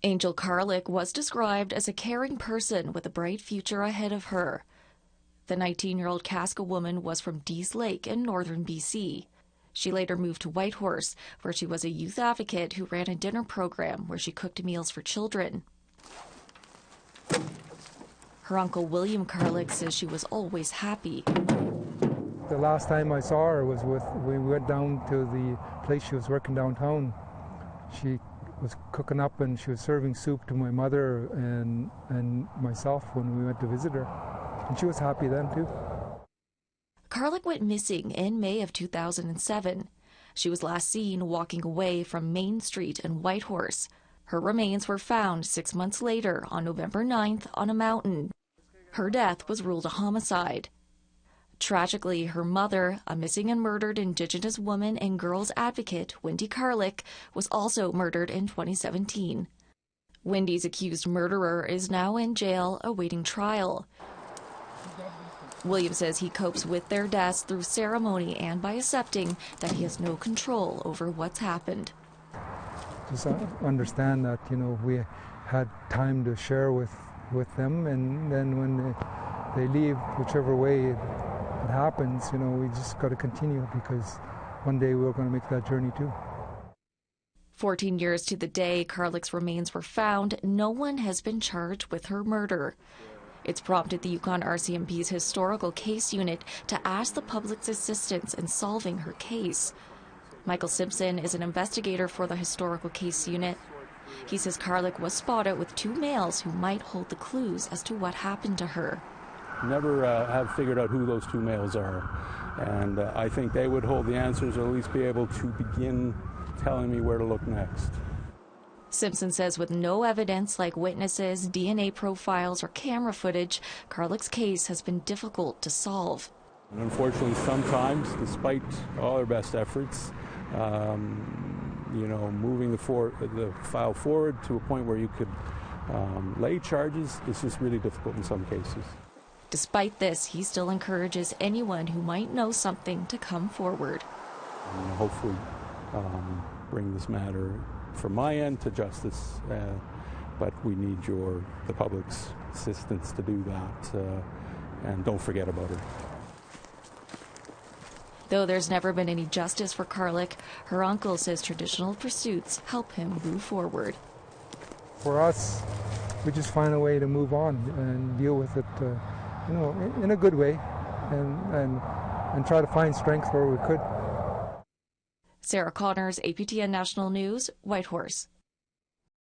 Angel Carlick was described as a caring person with a bright future ahead of her. The 19-year-old Kaska woman was from Dease Lake in northern BC. She later moved to Whitehorse, where she was a youth advocate who ran a dinner program where she cooked meals for children. Her uncle William Carlick says she was always happy. The last time I saw her was we went down to the place she was working downtown. She was cooking up and she was serving soup to my mother and myself when we went to visit her. And she was happy then too. Carlick went missing in May of 2007. She was last seen walking away from Main Street in Whitehorse. Her remains were found 6 months later on November 9th on a mountain. Her death was ruled a homicide. Tragically, her mother, a missing and murdered Indigenous woman and girls advocate, Wendy Carlick, was also murdered in 2017. Wendy's accused murderer is now in jail awaiting trial. William says he copes with their deaths through ceremony and by accepting that he has no control over what's happened. Just understand that, we had time to share with them, and then when they leave, whichever way it happens, we just got to continue, because one day we're going to make that journey too. 14 years to the day Carlick's remains were found, no one has been charged with her murder. It's prompted the Yukon RCMP's Historical Case Unit to ask the public's assistance in solving her case. Michael Simpson is an investigator for the Historical Case Unit. He says Carlick was spotted with two males who might hold the clues as to what happened to her. Never have figured out who those two males are, and I think they would hold the answers, or at least be able to begin telling me where to look next. Simpson says with no evidence like witnesses, DNA profiles, or camera footage, Carlick's case has been difficult to solve. And unfortunately, sometimes, despite all our best efforts, moving the file forward to a point where you could lay charges is just really difficult in some cases. Despite this, he still encourages anyone who might know something to come forward. And hopefully bring this matter from my end to justice, but we need the public's assistance to do that, and don't forget about her. Though there's never been any justice for Carlick, her uncle says traditional pursuits help him move forward. For us, we just find a way to move on and deal with it, in a good way, and try to find strength where we could. Sarah Connors, APTN National News, Whitehorse.